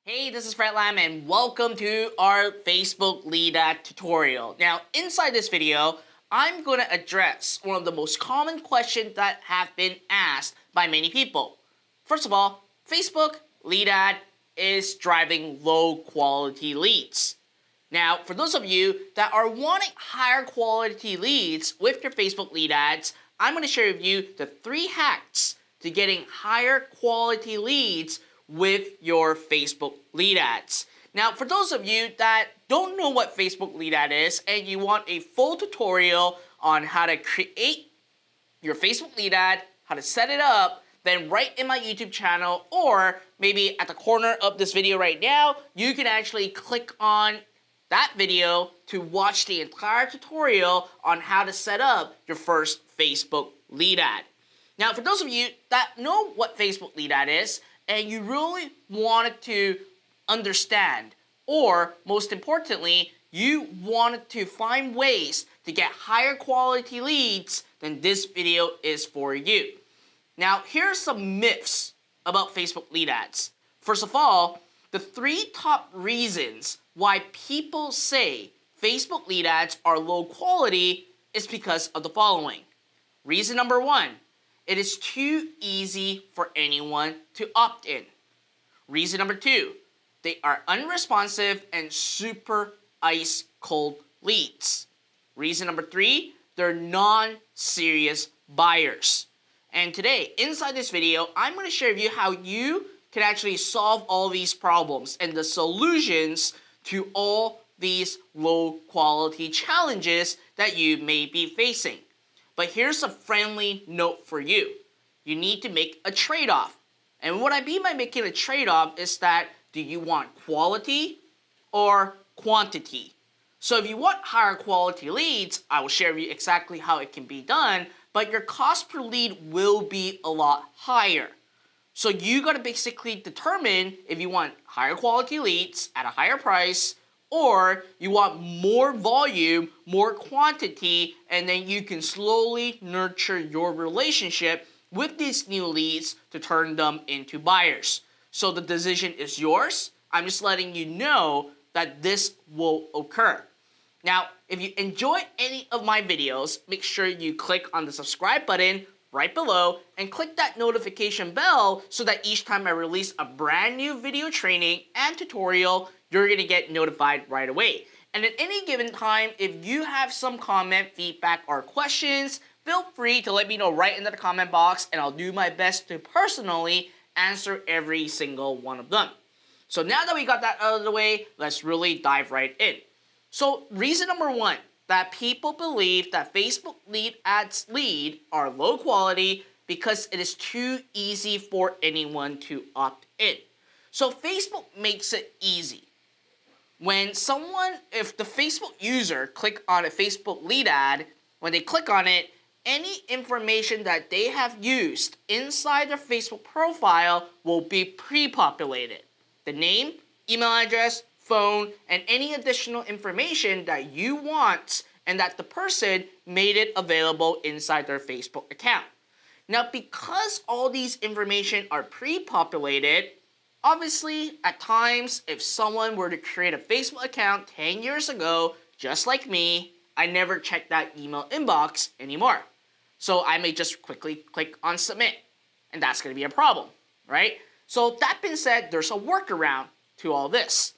Hey, this is Fred Lam and welcome to our Facebook lead ad tutorial. Now, inside this video, I'm going to address one of the most common questions that have been asked by many people. First of all, Facebook lead ad is driving low quality leads. Now, for those of you that are wanting higher quality leads with your Facebook lead ads, I'm going to share with you the 3 hacks to getting higher quality leads with your Facebook lead ads. Now, for those of you that don't know what Facebook lead ad is and you want a full tutorial on how to create your Facebook lead ad, how to set it up, then right in my YouTube channel or maybe at the corner of this video right now, you can actually click on that video to watch the entire tutorial on how to set up your first Facebook lead ad. Now, for those of you that know what Facebook lead ad is, and you really wanted to understand, or most importantly, you wanted to find ways to get higher quality leads, then this video is for you. Now, here are some myths about Facebook lead ads. First of all, the 3 top reasons why people say Facebook lead ads are low quality is because of the following. Reason number 1. It is too easy for anyone to opt in. Reason number 2, they are unresponsive and super ice cold leads. Reason number 3, they're non-serious buyers. And today, inside this video, I'm going to share with you how you can actually solve all these problems and the solutions to all these low quality challenges that you may be facing. But here's a friendly note for you. You need to make a trade-off. And what I mean by making a trade-off is that do you want quality or quantity? So if you want higher quality leads, I will share with you exactly how it can be done, but your cost per lead will be a lot higher. So you got to basically determine if you want higher quality leads at a higher price, or you want more volume, more quantity, and then you can slowly nurture your relationship with these new leads to turn them into buyers. So the decision is yours. I'm just letting you know that this will occur. Now, if you enjoy any of my videos, make sure you click on the subscribe button right below and click that notification bell so that each time I release a brand new video training and tutorial, you're going to get notified right away. And at any given time, if you have some comment, feedback, or questions, feel free to let me know right in the comment box and I'll do my best to personally answer every single one of them. So now that we got that out of the way, let's really dive right in. So reason number 1, that people believe that Facebook lead ads lead are low quality because it is too easy for anyone to opt in. So Facebook makes it easy. If the Facebook user click on a Facebook lead ad, when they click on it, any information that they have used inside their Facebook profile will be pre-populated. The name, email address, phone, and any additional information that you want and that the person made it available inside their Facebook account. Now, because all these information are pre-populated, obviously, at times, if someone were to create a Facebook account 10 years ago, just like me, I never check that email inbox anymore. So I may just quickly click on submit, and that's going to be a problem, right? So that being said, there's a workaround to all this.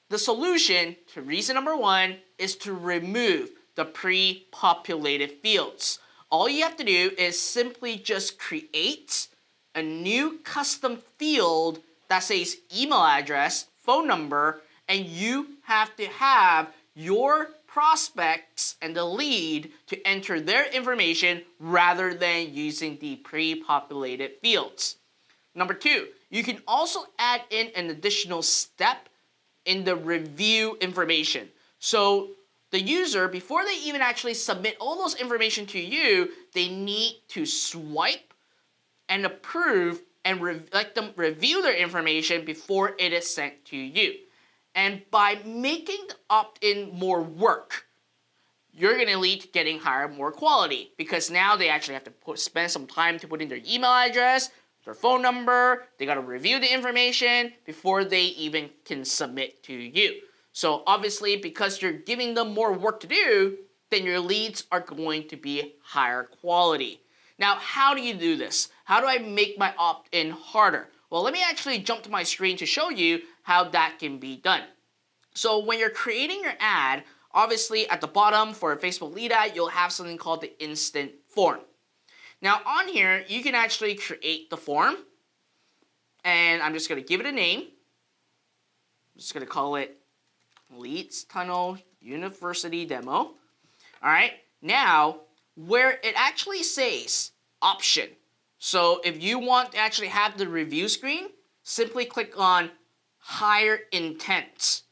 The solution to reason number 1 is to remove the pre-populated fields. All you have to do is simply just create a new custom field that says email address, phone number, and you have to have your prospects and the lead to enter their information rather than using the pre-populated fields. Number 2, you can also add in an additional step in the review information. So the user, before they even actually submit all those information to you, they need to swipe and approve and let them review their information before it is sent to you. And by making the opt-in more work, you're going to lead to getting higher, more quality, because now they actually have to spend some time to put in their email address, their phone number, they gotta review the information before they even can submit to you. So obviously, because you're giving them more work to do, then your leads are going to be higher quality. Now, how do you do this? How do I make my opt-in harder? Well, let me actually jump to my screen to show you how that can be done. So when you're creating your ad, obviously at the bottom for a Facebook lead ad, you'll have something called the instant form. Now on here, you can actually create the form, and I'm just going to give it a name. I'm just going to call it LeadsTunnel University Demo. All right, now where it actually says option. So if you want to actually have the review screen, simply click on higher intent.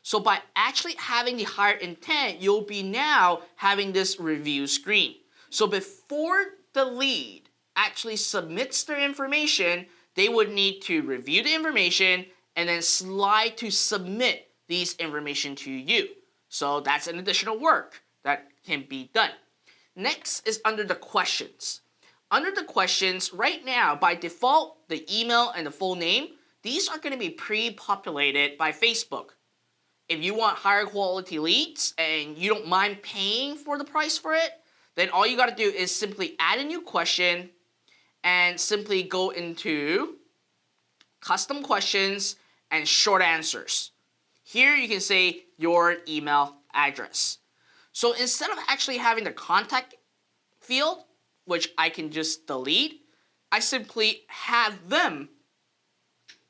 So by actually having the higher intent, you'll be now having this review screen. So before the lead actually submits their information, they would need to review the information and then slide to submit these information to you. So that's an additional work that can be done. Next is under the questions. Under the questions, right now, by default, the email and the full name, these are going to be pre-populated by Facebook. If you want higher quality leads and you don't mind paying for the price for it, then all you got to do is simply add a new question and simply go into custom questions and short answers. Here you can say your email address. So instead of actually having the contact field, which I can just delete, I simply have them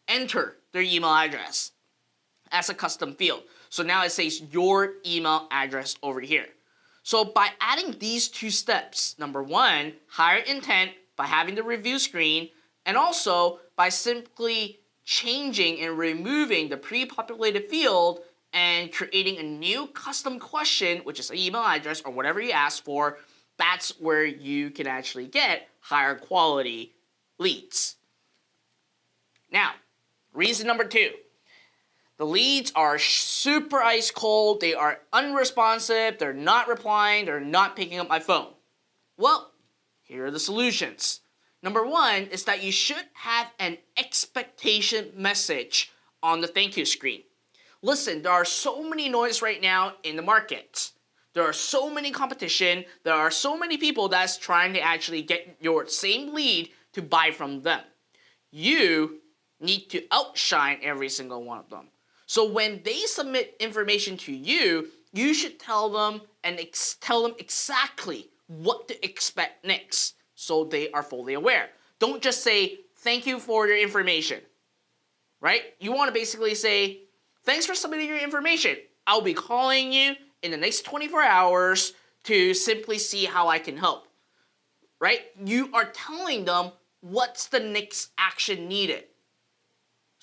enter their email address as a custom field. So now it says your email address over here. So by adding these two steps, number one, higher intent by having the review screen, and also by simply changing and removing the pre-populated field and creating a new custom question, which is an email address or whatever you ask for, that's where you can actually get higher quality leads. Now, reason number two. The leads are super ice cold, they are unresponsive, they're not replying, they're not picking up my phone. Well, here are the solutions. Number one is that you should have an expectation message on the thank you screen. Listen, there are so many noise right now in the market. There are so many competition, there are so many people that's trying to actually get your same lead to buy from them. You need to outshine every single one of them. So when they submit information to you, you should tell them and tell them exactly what to expect next so they are fully aware. Don't just say, thank you for your information, right? You want to basically say, thanks for submitting your information. I'll be calling you in the next 24 hours to simply see how I can help, right? You are telling them what's the next action needed,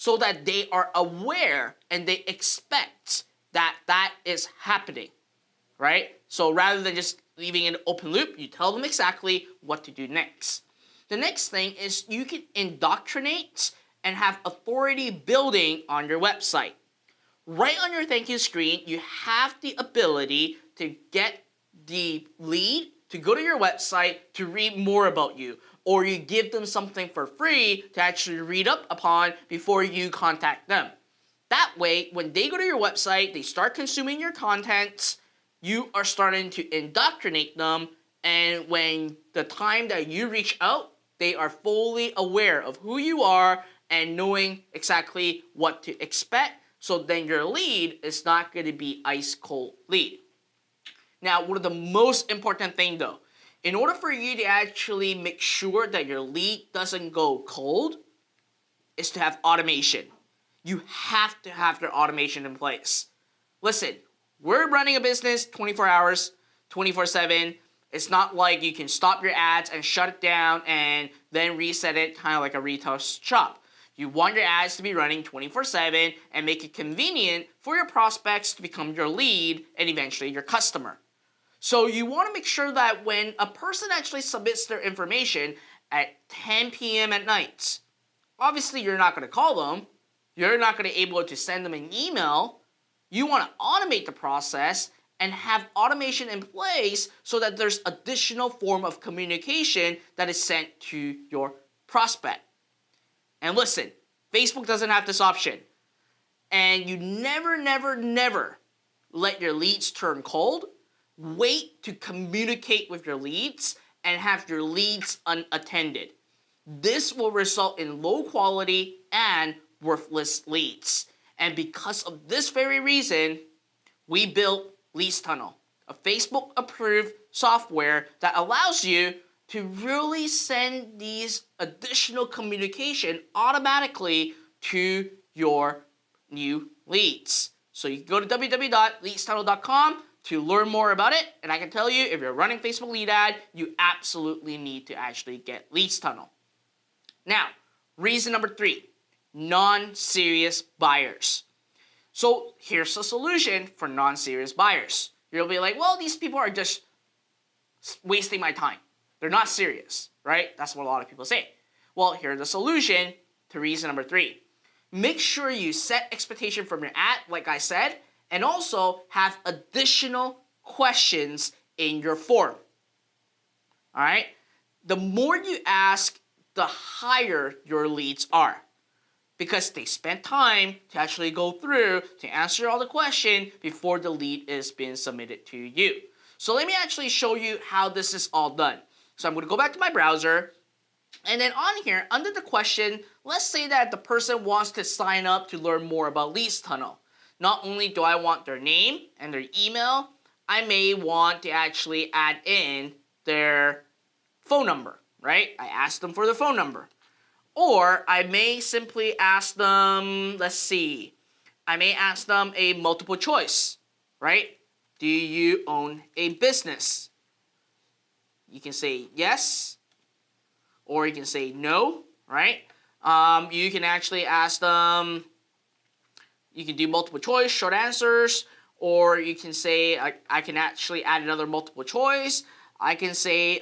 so that they are aware and they expect that that is happening, right? So rather than just leaving an open loop, you tell them exactly what to do next. The next thing is you can indoctrinate and have authority building on your website. Right on your thank you screen, you have the ability to get the lead to go to your website to read more about you, or you give them something for free to actually read up upon before you contact them. That way, when they go to your website, they start consuming your content, you are starting to indoctrinate them, and when the time that you reach out, they are fully aware of who you are and knowing exactly what to expect, so then your lead is not going to be ice cold lead. Now, one of the most important thing though, in order for you to actually make sure that your lead doesn't go cold, is to have automation. You have to have your automation in place. Listen, we're running a business 24 hours, 24/7. It's not like you can stop your ads and shut it down and then reset it kind of like a retail shop. You want your ads to be running 24/7 and make it convenient for your prospects to become your lead and eventually your customer. So you want to make sure that when a person actually submits their information at 10 p.m. at night, obviously you're not going to call them, you're not going to be able to send them an email. You want to automate the process and have automation in place so that there's additional form of communication that is sent to your prospect. And listen, Facebook doesn't have this option. And you never let your leads turn cold. Wait to communicate with your leads and have your leads unattended. This will result in low quality and worthless leads. And because of this very reason, we built LeadsTunnel, a Facebook approved software that allows you to really send these additional communication automatically to your new leads. So you can go to www.leadstunnel.com to learn more about it. And I can tell you, if you're running Facebook lead ad, you absolutely need to actually get LeadsTunnel. Now, reason number 3, non-serious buyers. So here's a solution for non-serious buyers. You'll be like, well, these people are just wasting my time. They're not serious, right? That's what a lot of people say. Well, here's the solution to reason number 3. Make sure you set expectation from your ad, like I said, and also have additional questions in your form. All right? The more you ask, the higher your leads are, because they spend time to actually go through to answer all the questions before the lead is being submitted to you. So let me actually show you how this is all done. So I'm going to go back to my browser, and then on here, under the question, let's say that the person wants to sign up to learn more about LeadsTunnel. Not only do I want their name and their email, I may want to actually add in their phone number, right? I ask them for their phone number. Or I may simply ask them, let's see, I may ask them a multiple choice, right? Do you own a business? You can say yes, or you can say no, right? You can actually ask them, you can do multiple choice, short answers, or you can say, I can actually add another multiple choice. I can say,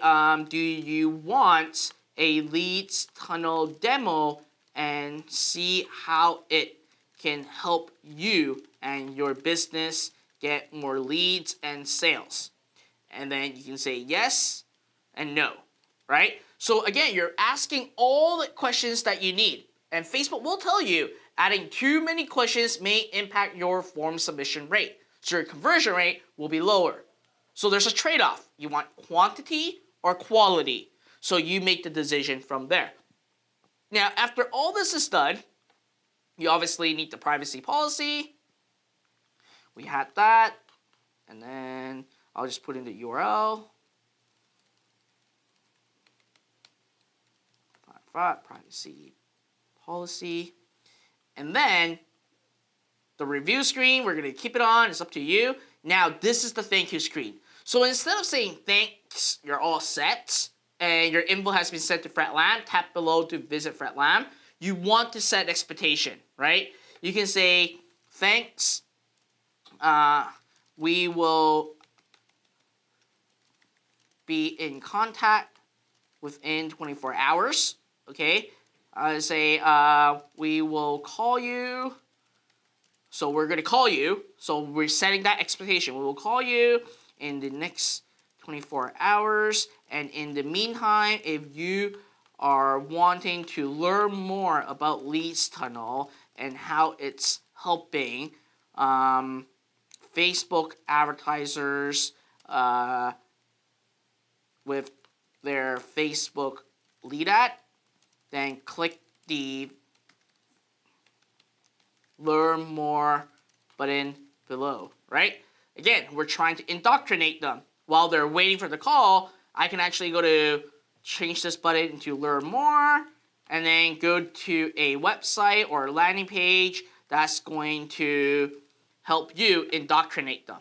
do you want a LeadsTunnel demo and see how it can help you and your business get more leads and sales? And then you can say yes and no, right? So again, you're asking all the questions that you need. And Facebook will tell you adding too many questions may impact your form submission rate. So your conversion rate will be lower. So there's a trade-off. You want quantity or quality. So you make the decision from there. Now, after all this is done, you obviously need the privacy policy. We had that. And then I'll just put in the URL. Privacy policy. And then the review screen, we're going to keep it on. It's up to you. Now, this is the thank you screen. So instead of saying thanks, you're all set, and your info has been sent to Fred Lam, tap below to visit Fred Lam, you want to set expectation, right? You can say, thanks, we will be in contact within 24 hours, okay? I say, we will call you. So we're going to call you. So we're setting that expectation. We will call you in the next 24 hours. And in the meantime, if you are wanting to learn more about LeadsTunnel and how it's helping Facebook advertisers with their Facebook lead ad, then click the Learn More button below, right? Again, we're trying to indoctrinate them. While they're waiting for the call, I can actually go to change this button into Learn More, and then go to a website or a landing page that's going to help you indoctrinate them,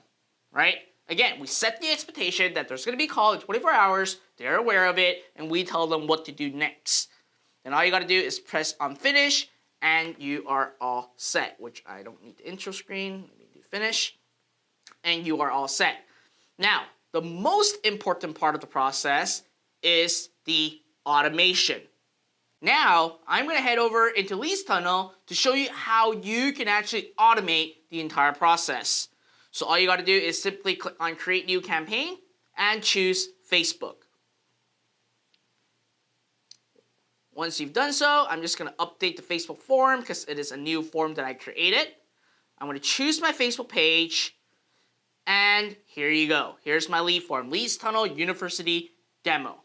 right? Again, we set the expectation that there's going to be a call in 24 hours, they're aware of it, and we tell them what to do next. Then all you got to do is press on Finish, and you are all set, which I don't need the intro screen. Let me do Finish, and you are all set. Now, the most important part of the process is the automation. Now, I'm going to head over into LeadsTunnel to show you how you can actually automate the entire process. So all you got to do is simply click on Create New Campaign and choose Facebook. Once you've done so, I'm just going to update the Facebook form because it is a new form that I created. I'm going to choose my Facebook page, and here you go. Here's my lead form, LeadsTunnel University Demo.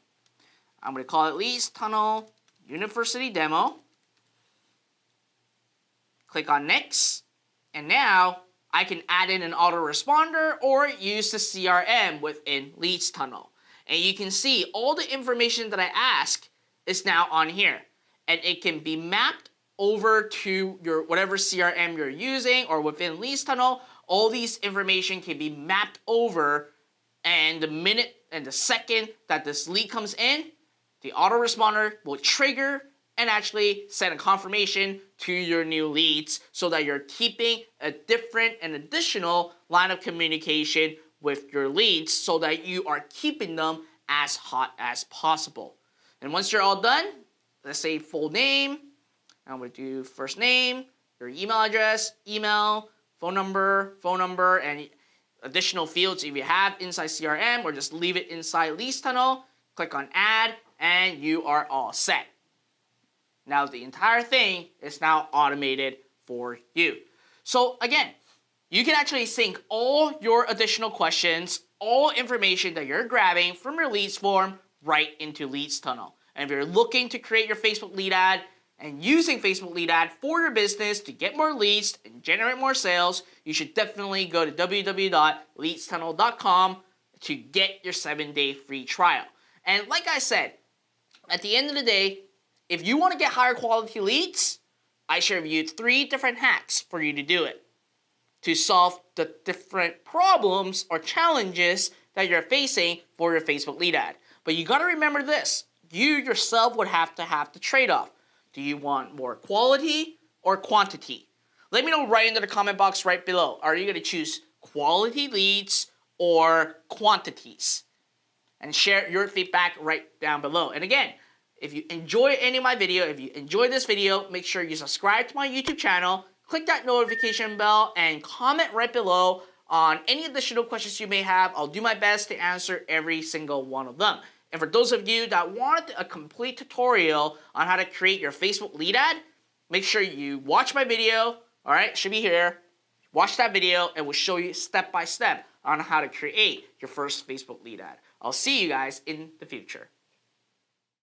I'm going to call it LeadsTunnel University Demo. Click on Next, and now I can add in an autoresponder or use the CRM within LeadsTunnel. And you can see all the information that I ask is now on here, and it can be mapped over to your whatever CRM you're using, or within LeadsTunnel, all these information can be mapped over, and the minute and the second that this lead comes in, the autoresponder will trigger and actually send a confirmation to your new leads so that you're keeping a different and additional line of communication with your leads so that you are keeping them as hot as possible. And once you're all done, let's say full name. I'm going to do first name, your email address, email, phone number, and additional fields if you have inside CRM, or just leave it inside LeadsTunnel. Click on add, and you are all set. Now the entire thing is now automated for you. So again, you can actually sync all your additional questions, all information that you're grabbing from your leads form right into LeadsTunnel. And if you're looking to create your Facebook lead ad and using Facebook lead ad for your business to get more leads and generate more sales, you should definitely go to www.leadstunnel.com to get your 7-day free trial. And like I said, at the end of the day, if you want to get higher quality leads, I share with you 3 different hacks for you to do it, to solve the different problems or challenges that you're facing for your Facebook lead ad. But you got to remember this. You yourself would have to have the trade-off. Do you want more quality or quantity? Let me know right into the comment box right below. Are you going to choose quality leads or quantities? And share your feedback right down below. And again, if you enjoy any of my video, if you enjoy this video, make sure you subscribe to my YouTube channel, click that notification bell, and comment right below on any additional questions you may have. I'll do my best to answer every single one of them. And for those of you that want a complete tutorial on how to create your Facebook lead ad, make sure you watch my video, all right, should be here. Watch that video and we'll show you step by step on how to create your first Facebook lead ad. I'll see you guys in the future.